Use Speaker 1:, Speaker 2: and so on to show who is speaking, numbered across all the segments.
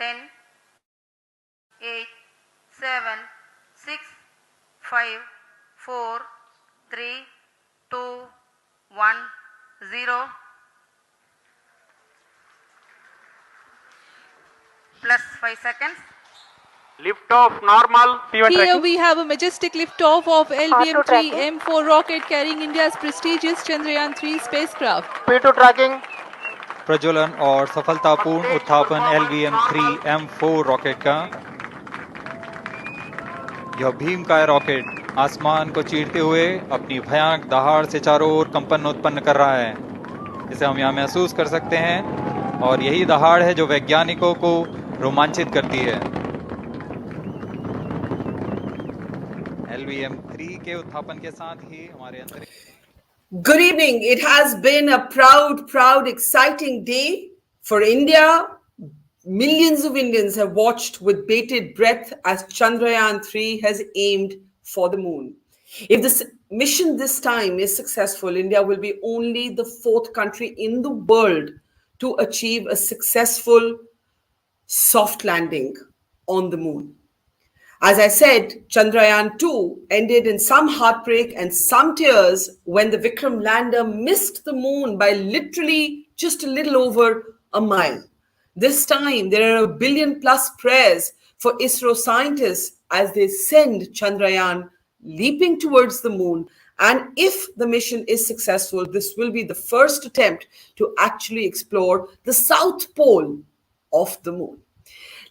Speaker 1: 10, 8, 7, 6, 5, 4, 3, 2, 1, 0. Plus 5 seconds.
Speaker 2: Lift-off normal.
Speaker 3: Here
Speaker 2: tracking.
Speaker 3: we have a majestic lift-off of LVM-3 M4 rocket carrying India's prestigious Chandrayaan-3 spacecraft.
Speaker 2: P2 tracking.
Speaker 4: प्रज्वलन और सफलतापूर्ण उत्थापन LVM-3 M4 rocket का। यह भीमकाय rocket आसमान को चीरते हुए अपनी भयानक दहाड़ से चारों ओर कंपन उत्पन्न कर रहा है। इसे हम यहाँ महसूस कर सकते हैं और यही दहाड़ है जो वैज्ञानिकों को रोमांचित करती है। LVM-3 के उत्थापन के साथ ही हमारे अंतरिक्ष।
Speaker 5: Good evening. It has been a proud, exciting day for India. Millions of Indians have watched with bated breath as Chandrayaan-3 has aimed for the moon. If this mission this time is successful, India will be only the fourth country in the world to achieve a successful soft landing on the moon. As I said, Chandrayaan-2 ended in some heartbreak and some tears when the Vikram lander missed the moon by literally just a little over a mile. This time, there are 1 billion plus prayers for ISRO scientists as they send Chandrayaan leaping towards the moon. And if the mission is successful, this will be the first attempt to actually explore the South Pole of the moon.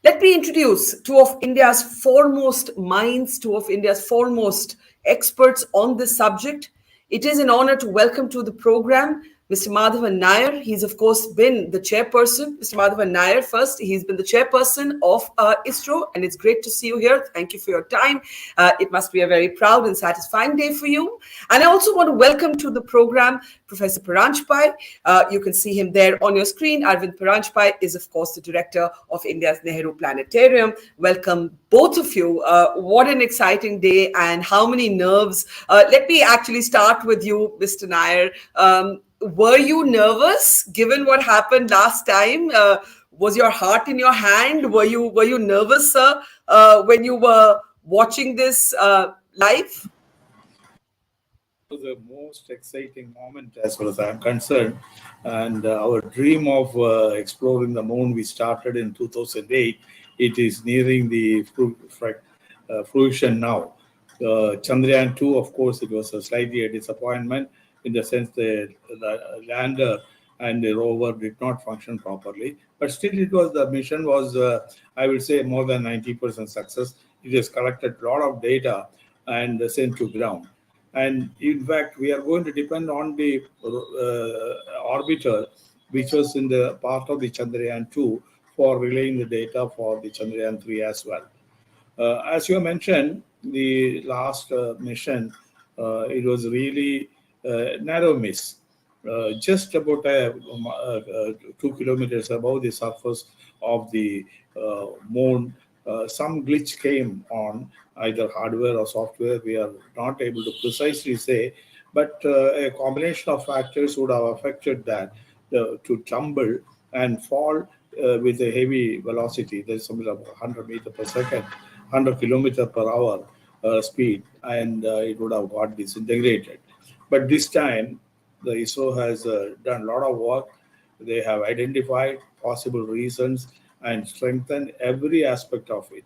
Speaker 5: Let me introduce two of India's foremost minds, two of India's foremost experts on this subject. It is an honor to welcome to the program Mr. Madhavan Nair. He's, of course, been the chairperson. Mr. Madhavan Nair, first, he's been the chairperson of ISRO, and it's great to see you here. Thank you for your time. It must be a very proud and satisfying day for you. And I also want to welcome to the program Professor Paranjpye. You can see him there on your screen. Arvind Paranjpye is, of course, the director of India's Nehru Planetarium. Welcome, both of you. What an exciting day and how many nerves. Let me actually start with you, Mr. Nair. Were you nervous given what happened last time? Was your heart in your hand? Were you nervous, sir, when you were watching this live?
Speaker 6: It was the most exciting moment as far as I'm concerned. And our dream of exploring the moon, we started in 2008. It is nearing the fruition now. Chandrayaan-2, of course, it was slightly a disappointment in the sense the lander and the rover did not function properly. But still, the mission was, I would say, more than 90% success. It has collected a lot of data and sent to ground. And in fact, we are going to depend on the orbiter, which was in the part of the Chandrayaan-2 for relaying the data for the Chandrayaan-3 as well. As you mentioned, the last mission, it was really narrow miss, just about 2 kilometers above the surface of the moon. Some glitch came on either hardware or software. We are not able to precisely say, but a combination of factors would have affected that to tumble and fall with a heavy velocity. There's something like 100 meters per second, 100 kilometers per hour speed, and it would have got disintegrated. But this time, the ISRO has done a lot of work. They have identified possible reasons and strengthened every aspect of it.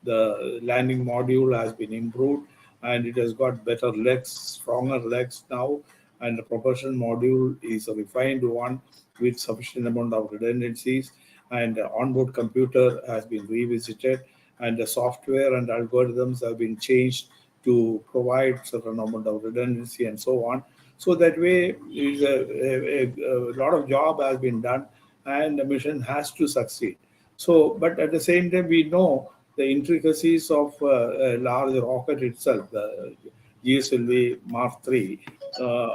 Speaker 6: The landing module has been improved, and it has got better legs, stronger legs now, and the propulsion module is a refined one with sufficient amount of redundancies, and the onboard computer has been revisited, and the software and algorithms have been changed to provide certain amount of redundancy and so on. So that way, a lot of job has been done, and the mission has to succeed. So, but at the same time, we know the intricacies of a large rocket itself, the GSLV Mark III.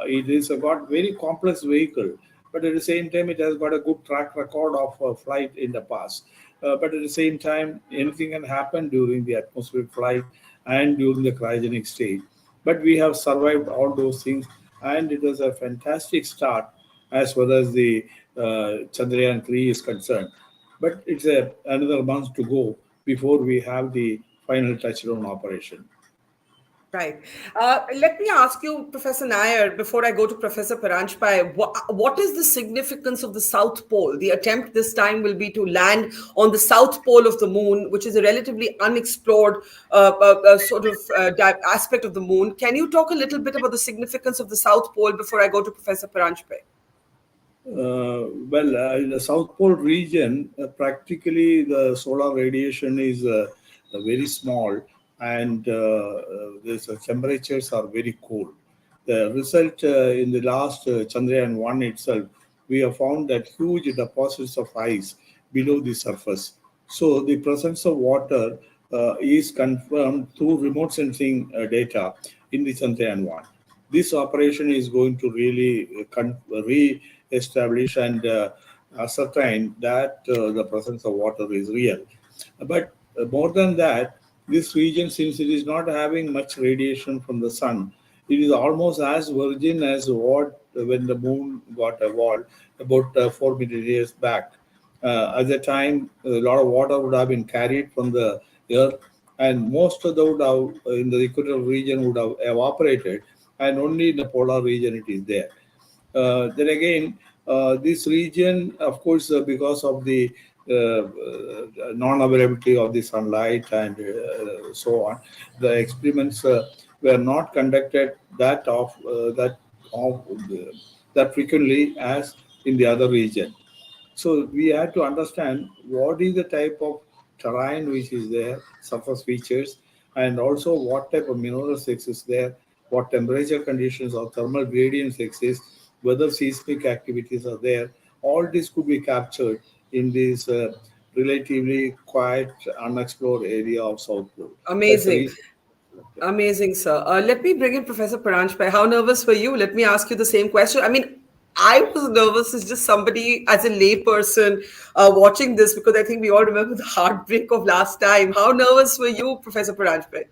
Speaker 6: It is got very complex vehicle, but at the same time, it has got a good track record of flight in the past. But at the same time, anything can happen during the atmospheric flight and during the cryogenic stage. But we have survived all those things, and it was a fantastic start as far as the Chandrayaan-3 is concerned. But it's another month to go before we have the final touchdown operation.
Speaker 5: Right. Let me ask you, Professor Nair, before I go to Professor Paranjpye, what is the significance of the South Pole? The attempt this time will be to land on the South Pole of the moon, which is a relatively unexplored aspect of the moon. Can you talk a little bit about the significance of the South Pole before I go to Professor Paranjpye?
Speaker 6: In the South Pole region, practically the solar radiation is very small, and the temperatures are very cold. The result in the last Chandrayaan-3 itself, we have found that huge deposits of ice below the surface. So the presence of water is confirmed through remote sensing data in the Chandrayaan-3. This operation is going to really re-establish and ascertain that the presence of water is real. But more than that, this region, since it is not having much radiation from the sun, it is almost as virgin as what when the moon got evolved about 4 million years back. At the time, a lot of water would have been carried from the earth, and most of the would have in the equatorial region would have evaporated, and only in the polar region it is there. Then again, this region, of course, because of the non-availability of the sunlight and so on, the experiments were not conducted that frequently as in the other region. So we had to understand what is the type of terrain which is there, surface features, and also what type of minerals exist there, what temperature conditions or thermal gradients exist, whether seismic activities are there. All this could be captured in this relatively quiet, unexplored area of South Pole.
Speaker 5: Amazing. Amazing, sir. Let me bring in Professor Paranjpye. How nervous were you? Let me ask you the same question. I mean, I was nervous as just somebody, as a layperson, watching this, because I think we all remember the heartbreak of last time. How nervous were you, Professor Paranjpye?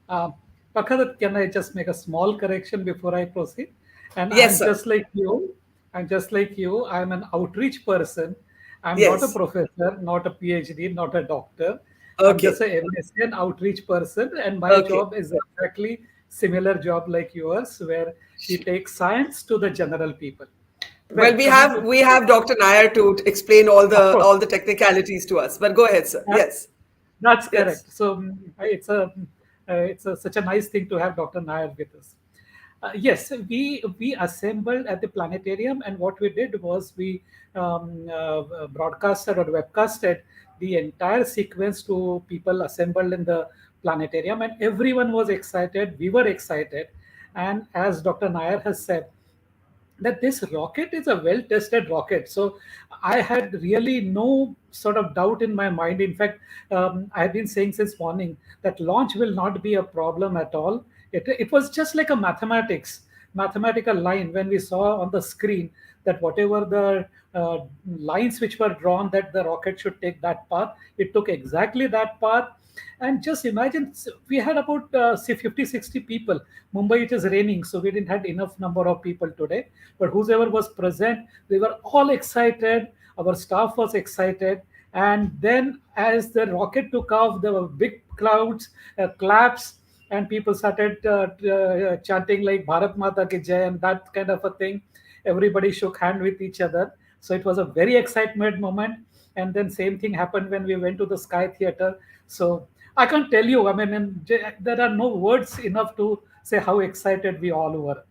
Speaker 7: Barkha Dutt, can I just make a small correction before I proceed? And
Speaker 5: Yes,
Speaker 7: I'm
Speaker 5: sir.
Speaker 7: just like you. I'm just like you. I'm an outreach person. I'm not a
Speaker 5: Yes.
Speaker 7: professor, not a PhD, not a doctor. I'm
Speaker 5: Okay.
Speaker 7: just a MSc, an outreach person, and my
Speaker 5: Okay.
Speaker 7: job is exactly similar job like yours, where we take science to the general people. Well,
Speaker 5: Well, we
Speaker 7: coming
Speaker 5: have
Speaker 7: to
Speaker 5: we have Dr. Nair to explain
Speaker 7: of course,
Speaker 5: all the technicalities to us. But go ahead, sir.
Speaker 7: that,
Speaker 5: Yes.
Speaker 7: that's
Speaker 5: Yes.
Speaker 7: correct. So such a nice thing to have Dr. Nair with us. Yes, we assembled at the planetarium, and what we did was we broadcasted or webcasted the entire sequence to people assembled in the planetarium, and everyone was excited. We were excited, and as Dr. Nair has said, that this rocket is a well tested rocket. So I had really no sort of doubt in my mind. In fact, I've been saying since morning that launch will not be a problem at all. It was just like a mathematical line when we saw on the screen that whatever the lines which were drawn that the rocket should take that path, it took exactly that path. And just imagine, we had about say 50, 60 people. Mumbai, it is raining, so we didn't have enough number of people today. But whoever was present, we were all excited. Our staff was excited. And then as the rocket took off, there were big clouds, claps, and people started chanting like Bharat Mata Ki Jai and that kind of a thing. Everybody shook hand with each other. So it was a very excitement moment. And then same thing happened when we went to the Sky Theater. So I can't tell you. I mean, and there are no words enough to say how excited we all were.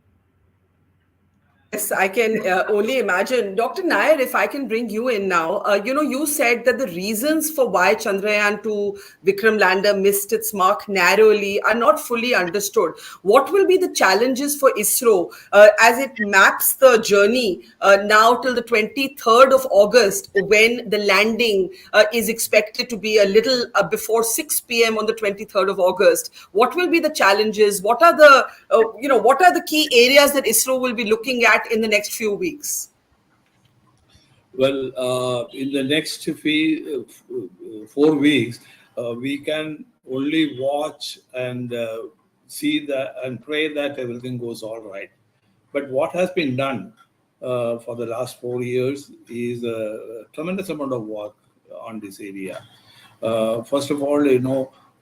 Speaker 5: Yes, I can only imagine. Dr. Nair, if I can bring you in now, you said that the reasons for why Chandrayaan-2 Vikram lander missed its mark narrowly are not fully understood. What will be the challenges for ISRO as it maps the journey now till the 23rd of August, when the landing is expected to be a little before 6 p.m. on the 23rd of August? What will be the challenges? What are the key areas that ISRO will be looking at in the next few weeks?
Speaker 6: Well, in the next 4 weeks, we can only watch and see that and pray that everything goes all right. But what has been done for the last 4 years is a tremendous amount of work on this area. First of all,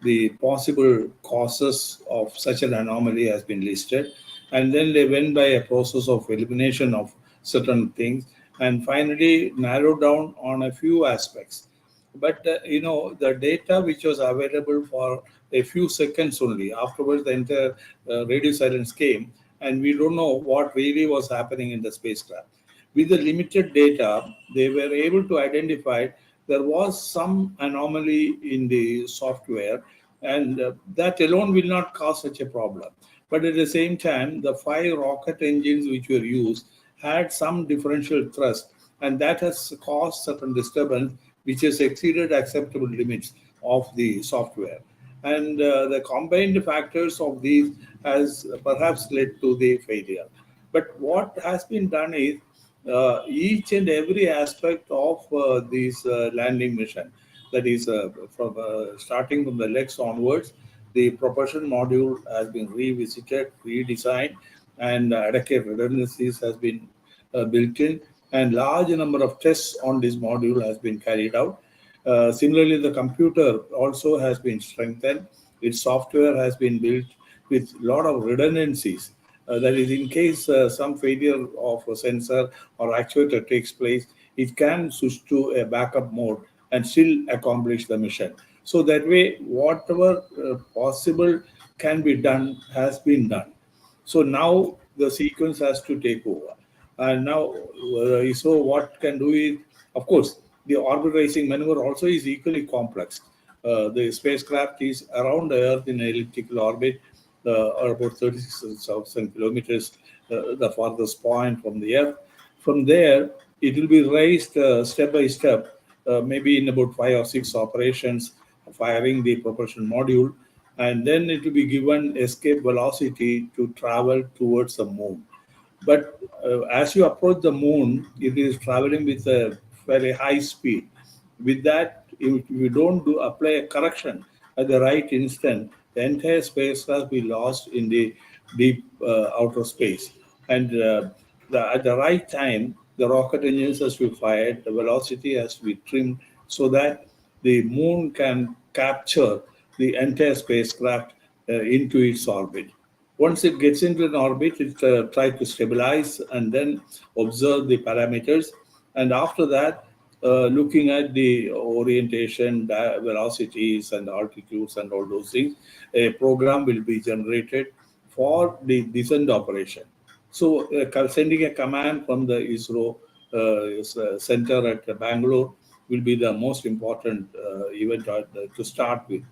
Speaker 6: the possible causes of such an anomaly has been listed, and then they went by a process of elimination of certain things, and finally narrowed down on a few aspects. But the data which was available for a few seconds only, afterwards the entire radio silence came, and we don't know what really was happening in the spacecraft. With the limited data, they were able to identify there was some anomaly in the software, and that alone will not cause such a problem. But at the same time, the 5 rocket engines which were used had some differential thrust, and that has caused certain disturbance which has exceeded acceptable limits of the software. And the combined factors of these has perhaps led to the failure. But what has been done is each and every aspect of this landing mission, that is from starting from the legs onwards, the propulsion module has been revisited, redesigned, and adequate redundancies has been built in, and large number of tests on this module has been carried out. Similarly, the computer also has been strengthened. Its software has been built with a lot of redundancies. That is, in case some failure of a sensor or actuator takes place, it can switch to a backup mode and still accomplish the mission. So that way, whatever possible can be done has been done. So now the sequence has to take over. And now ISRO what can do is, of course, the orbit-raising maneuver also is equally complex. The spacecraft is around the Earth in an elliptical orbit, or about 36,000 kilometers, the farthest point from the Earth. From there, it will be raised step by step, maybe in about 5 or 6 operations, firing the propulsion module, and then it will be given escape velocity to travel towards the moon. But as you approach the moon, it is traveling with a very high speed. With that, if you don't apply a correction at the right instant, the entire spacecraft will be lost in the deep outer space. And at the right time, the rocket engines has to be fired, the velocity has to be trimmed so that the moon can capture the entire spacecraft into its orbit. Once it gets into an orbit, it tries to stabilize and then observe the parameters. And after that, looking at the orientation, velocities, and altitudes, and all those things, a program will be generated for the descent operation. So, sending a command from the ISRO center at Bangalore will be the most important event to start with.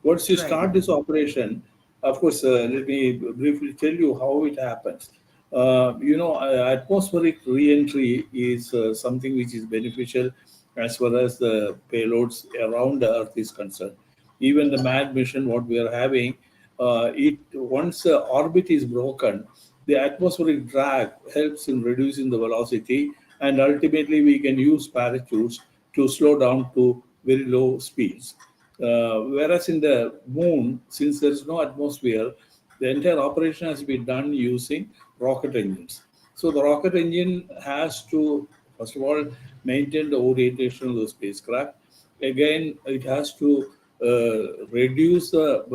Speaker 6: Once you start this operation, of course, let me briefly tell you how it happens. Atmospheric re-entry is something which is beneficial as far as the payloads around the Earth is concerned. Even the manned mission, what we are having, it once the orbit is broken, the atmospheric drag helps in reducing the velocity, and ultimately we can use parachutes to slow down to very low speeds. Whereas in the moon, since there is no atmosphere, the entire operation has to be done using rocket engines. So the rocket engine has to, first of all, maintain the orientation of the spacecraft. Again, it has to reduce the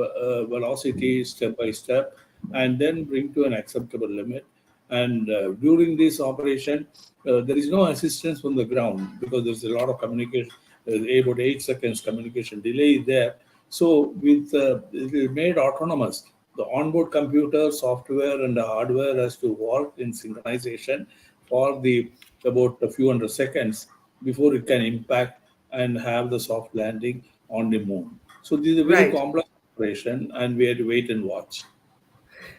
Speaker 6: velocity step by step and then bring to an acceptable limit. And during this operation, there is no assistance from the ground because there's a lot of communication, about 8 seconds communication delay there. So with it is made autonomous. The onboard computer, software, and the hardware has to work in synchronization for the about a few hundred seconds before it can impact and have the soft landing on the moon. So this is a very complex operation, and we have to wait and watch.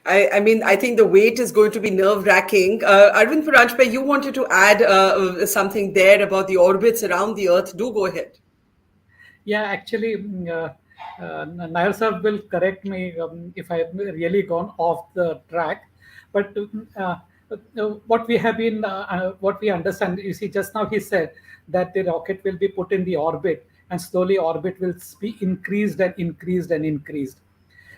Speaker 5: I mean, I think the wait is going to be nerve-wracking. Arvind, Paranjpye, you wanted to add something there about the orbits around the Earth. Do go ahead.
Speaker 7: Yeah, actually, Nair sir will correct me if I have really gone off the track. But what we have been, what we understand, you see, just now he said that the rocket will be put in the orbit, and slowly orbit will be increased and increased and increased.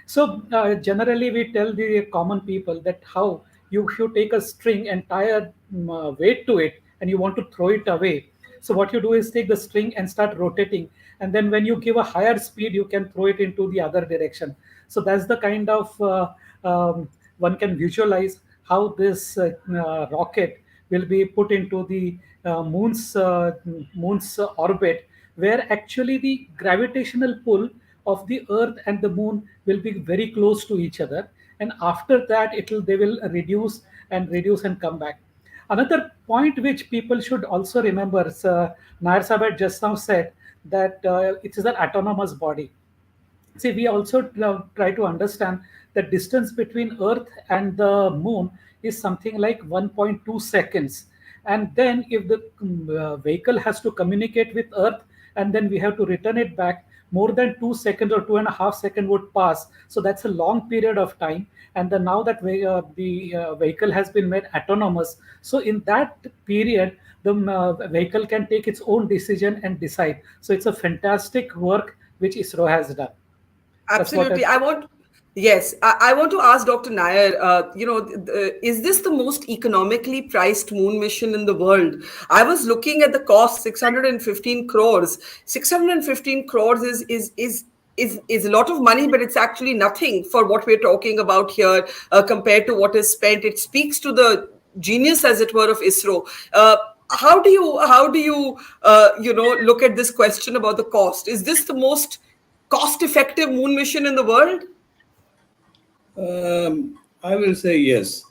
Speaker 7: So generally, we tell the common people that how if you take a string and tie a weight to it and you want to throw it away, so what you do is take the string and start rotating, and then when you give a higher speed, you can throw it into the other direction. So that's the kind of one can visualize how this rocket will be put into the moon's orbit, where actually the gravitational pull of the Earth and the Moon will be very close to each other, and after that they will reduce and come back. Another point which people should also remember, Nair Sahib had just now said that it is an autonomous body. See, we also try to understand the distance between Earth and the Moon is something like 1.2 seconds. And then if the vehicle has to communicate with Earth and then we have to return it back, more than 2 seconds or 2.5 seconds would pass. So that's a long period of time. And then now that the vehicle has been made autonomous, so in that period, the vehicle can take its own decision and decide. So it's a fantastic work which ISRO has done.
Speaker 5: Absolutely. I want to ask Dr. Nair, is this the most economically priced moon mission in the world? I was looking at the cost, 615 crores. 615 crores is a lot of money, but it's actually nothing for what we're talking about here compared to what is spent. It speaks to the genius, as it were, of ISRO. How do you look at this question about the cost? Is this the most cost-effective moon mission in the world?
Speaker 6: I will say yes,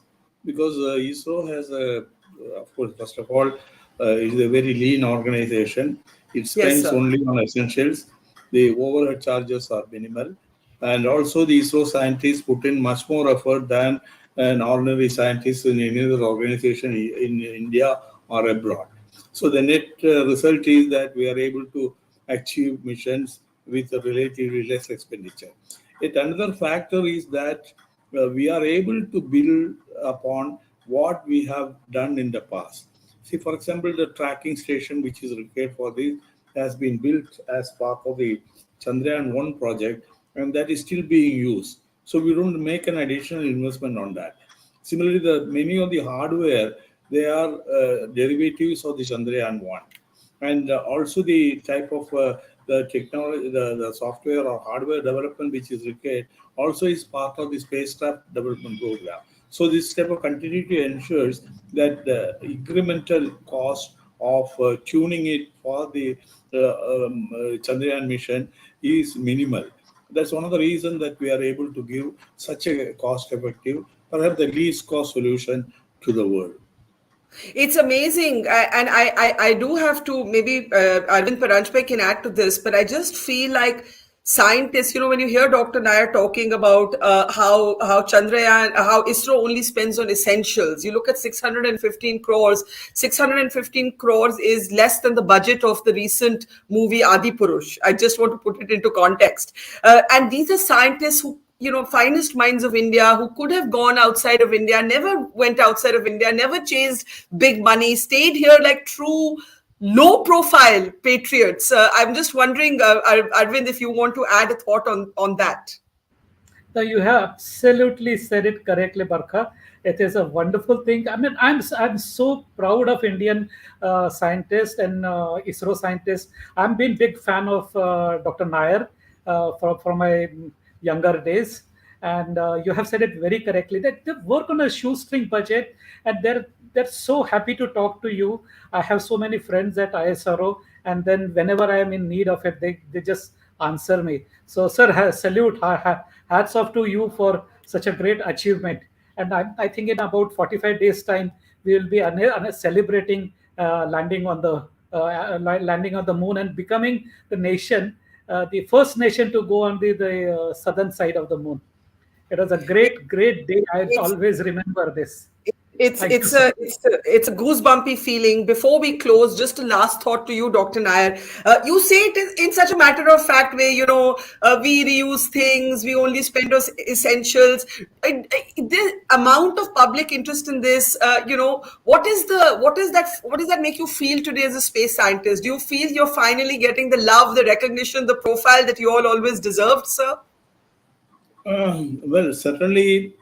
Speaker 6: because ISRO has of course, first of all, it is a very lean organization. It spends only on essentials. The overhead charges are minimal. And also the ISRO scientists put in much more effort than an ordinary scientist in any other organization in India or abroad. So the net result is that we are able to achieve missions with a relatively less expenditure. Yet another factor is that we are able to build upon what we have done in the past. See, for example, the tracking station which is required for this has been built as part of the Chandrayaan-3 project, and that is still being used. So we don't make an additional investment on that. Similarly, many of the hardware, they are derivatives of the Chandrayaan-1. And also the type of the technology, the software or hardware development which is required also is part of the spacecraft development program. So this type of continuity ensures that the incremental cost of tuning it for the Chandrayaan mission is minimal. That's one of the reasons that we are able to give such a cost-effective, perhaps the least cost solution to the world.
Speaker 5: It's amazing, and I do have to, maybe Arvind, Paranjpye can add to this, but I just feel like scientists, when you hear Dr. Nair talking about how Chandrayaan, how ISRO only spends on essentials, you look at 615 crores. 615 crores is less than the budget of the recent movie Adipurush. I just want to put it into context. And these are scientists who, finest minds of India, who could have gone outside of India, never went outside of India, never chased big money, stayed here like true low-profile patriots. I'm just wondering, Arvind, if you want to add a thought on that.
Speaker 7: No, you have absolutely said it correctly, Barkha. It is a wonderful thing. I mean, I'm so proud of Indian scientists and ISRO scientists. I'm been big fan of Dr. Nair from my younger days, and you have said it very correctly that they work on a shoestring budget, and they're so happy to talk to you. I have so many friends at ISRO, and then whenever I am in need of it, they just answer me. So, sir, salute, hats off to you for such a great achievement. And I think in about 45 days' time, we will be celebrating landing on the moon and becoming the nation, the first nation to go on the southern side of the moon. It was a great day. I always remember this.
Speaker 5: It's a goosebumpy feeling. Before we close, just a last thought to you, Dr. Nair. You say it in such a matter of fact way. We reuse things. We only spend on essentials. The amount of public interest in this. What does that make you feel today as a space scientist? Do you feel you're finally getting the love, the recognition, the profile that you all always deserved, sir?
Speaker 6: Well, certainly.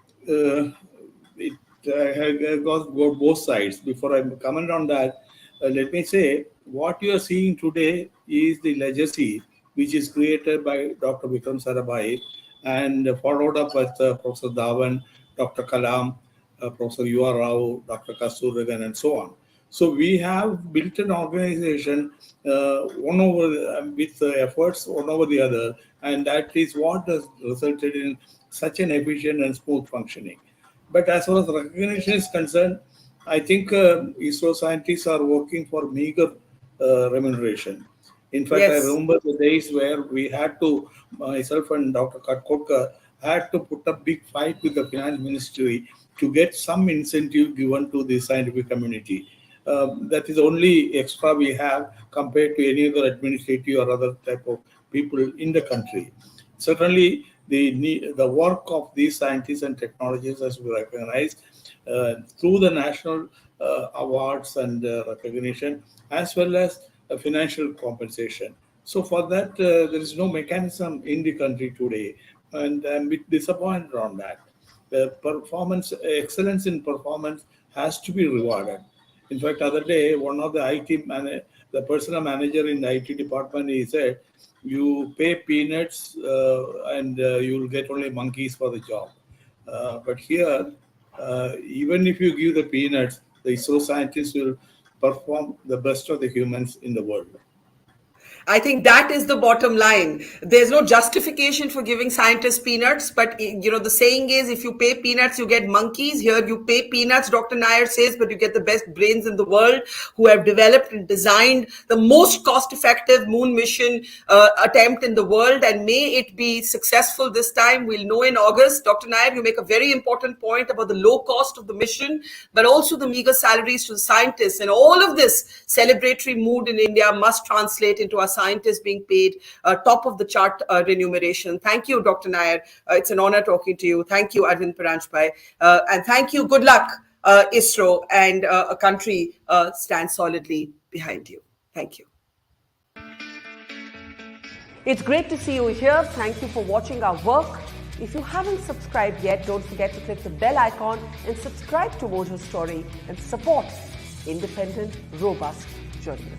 Speaker 6: got both sides. Before I comment on that, let me say what you are seeing today is the legacy which is created by Dr. Vikram Sarabhai and followed up with Professor Dhawan, Dr. Kalam, Professor U.R. Rao, Dr. Kasturiran, and so on. So we have built an organization one over with efforts one over the other, and that is what has resulted in such an efficient and smooth functioning. But as far as recognition is concerned, I think ISRO scientists are working for meager remuneration. In fact, I
Speaker 5: Yes.
Speaker 6: remember the days where we had to, myself and Dr. Katkotkar had to put a big fight with the finance ministry to get some incentive given to the scientific community. That is only extra we have compared to any other administrative or other type of people in the country. Certainly, the work of these scientists and technologists has been recognized through the national awards and recognition, as well as financial compensation. So for that, there is no mechanism in the country today, and I'm a bit disappointed on that. The performance, excellence in performance has to be rewarded. In fact, other day, one of the the personal manager in the IT department, he said, you pay peanuts and you'll get only monkeys for the job. But here, even if you give the peanuts, the ISRO scientists will perform the best of the humans in the world.
Speaker 5: I think that is the bottom line. There's no justification for giving scientists peanuts, but the saying is, if you pay peanuts, you get monkeys. Here, you pay peanuts, Dr. Nair says, but you get the best brains in the world who have developed and designed the most cost-effective moon mission attempt in the world. And may it be successful this time. We'll know in August. Dr. Nair, you make a very important point about the low cost of the mission, but also the meager salaries to the scientists. And all of this celebratory mood in India must translate into our scientists being paid top of the chart remuneration. Thank you, Dr. Nair. It's an honor talking to you. Thank you, Arvind Paranjpye. And thank you. Good luck, ISRO, and a country stands solidly behind you. Thank you.
Speaker 8: It's great to see you here. Thank you for watching our work. If you haven't subscribed yet, don't forget to click the bell icon and subscribe to Mojo Story and support independent, robust journalism.